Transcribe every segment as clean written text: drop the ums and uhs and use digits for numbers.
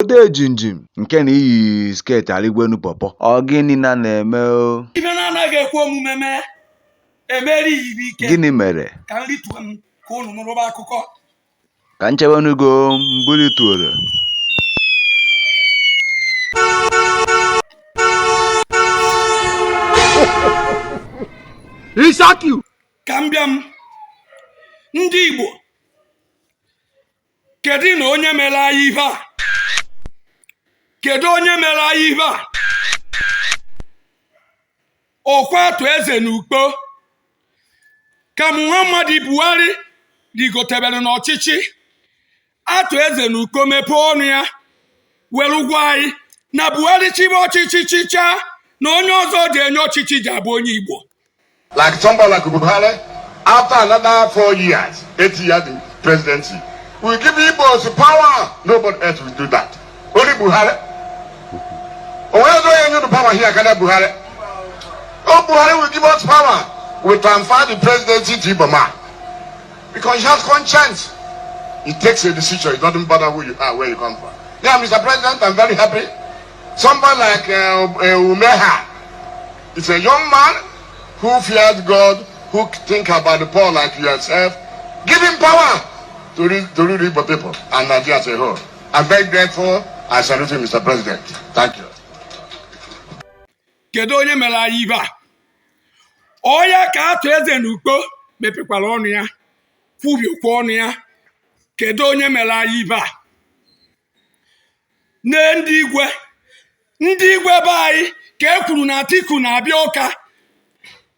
Odejimjim nke na iyi sketi aligwenu pọpọ ọ gịnị na-eme o? Ibe na-anaghị ekwe omume mee emeri ibe ike. Gịnị mere? Ka nri tuo m ka unu nụrụba akụkọ. Ka nchewenugo mbuli tuoro. Ka m bịa m ndị Igbo, kedu na onye mere anyị ibe a? Kedu onye mere anyị ibe a? Ọkwa atụ eze na Ukpo ka Muhammadu Buhari rigotebere n'ọchịchị. Atụ eze na Ukpo mepee ọnụ ya were gwa anyị na Buhari chibe ọchịchị chichaa na onye ọzọ ji enye ọchịchị ji abụ onye Igbo. Like somebody like Buhari, after another 4 years, 8 years in presidency, we give Igbos power. Nobody else will do that. Only Buhari. Oh, where's the power here? Can Buhari? Oh, Buhari will give us power. We transfer the presidency to Iboma because he has conscience. He takes a decision. It doesn't bother who you are, where you come from. Yeah, Mr. President, I'm very happy. Somebody like Umeha is a young man who fears God, who think about the poor like yourself. Give him power to lead Igbo people and Nigeria as a whole. I'm very grateful. I salute you, Mr. President. Thank you. Kedu onye mere anyị ibe a? Ọya ka atụ eze na Ukpo mepekwara ọnụ ya, kwubiokwa ọnụ ya. Kedu onye mere anyị ibe a? Ne ndị igwe be anyị ka e kwuru na Atiku na-abịa Ọka.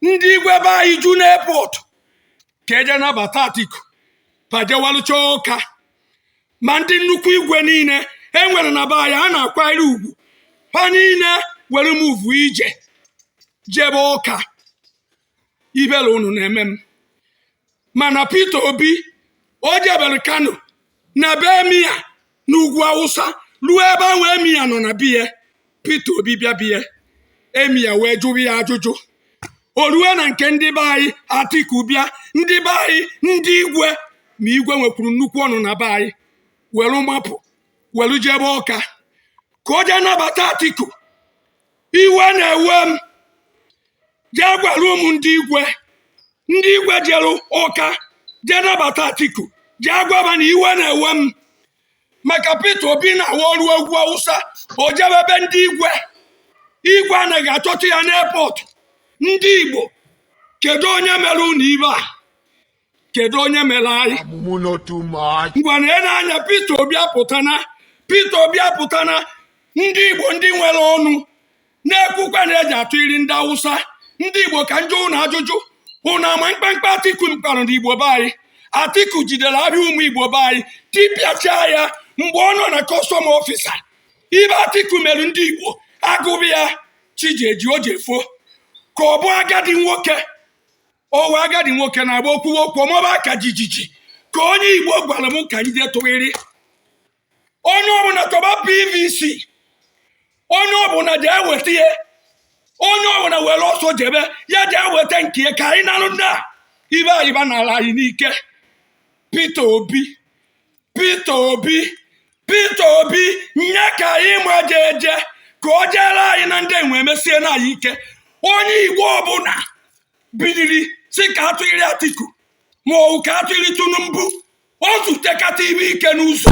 Ndị igwe be anyị ju n'airport ka eje nabata Atiku pajewalucha Ọka. Ma ndị nnukwu igwe niile enwere na be anyị a na-akwanyere ugwu, ha niile were muvu ije jebe Ọka. Ibele unu na-eme m. Mana Peter Obi o jebere Kano na be Emia n'ugwu Awụsa ruo ebe ahụ Emia nọ na biye. Peter Obi bịa biye, Emia wee jụrụ ya ajụjụ. O ruo na nke ndị be anyị Atiku bịa, ndị be anyị ndị igwe ma igwe nwekwuru nnukwu ọnụ na be anyị welu mapụ welu jebe Ọka ka o jee nabata Atiku. Iwe na-ewe m. Jee gwara ụmụ ndị igwe jere Ọka jee nabata Atiku, jee gwaba na iwe na-ewe m maka Peter Obi na-awa ọrụ egwu Awụsa. O jebe ebe ndị igwe anaghị achọta ya n'airport. Ndị Igbo, kedu onye mere unu ibe a? Kedu onye mere anyị? Ngwa na na-anya Peter Obi apụtana ndị Igbo ndị nwere ọnụ na-ekwukwa na eji atụ iri ndị Awụsa. Ndị Igbo ka njọ unu ajụjụ, unu ama mkpamkpa Atiku mkparụ ndị Igbo be anyị? Atiku jidere abịa ụmụ Igbo be anyị tipịachaa ya mgbe ọ nọ na kọstọm ọfisa. Ibe Atiku mere ndị Igbo agụbị ya chijieji o ji efo ka ọ bụ agadi nwoke. Owe agadi nwoke na-agba okwu ọmọba aka jijiji ka onye Igbo gwara m ka ndị tụwịrị. Onye ọbụla tọba PVC, onye ọbụla ji eweta ihe, onye ọbụla were ọsọ jebe ya ji eweta nke ya ka anyị na-alụ ndị a ibe anyị ba n'ala anyị n'ike. Peter Obi nye ka anyị ma jeje ka o jere anyị na ndị enwe emesie na anyị ike. Onye Igbo ọbụla bidiri si ka atụghịrị Atiku ma ọ ka atụghịrị Tinubu, o zutekata ibe ike n'ụzọ.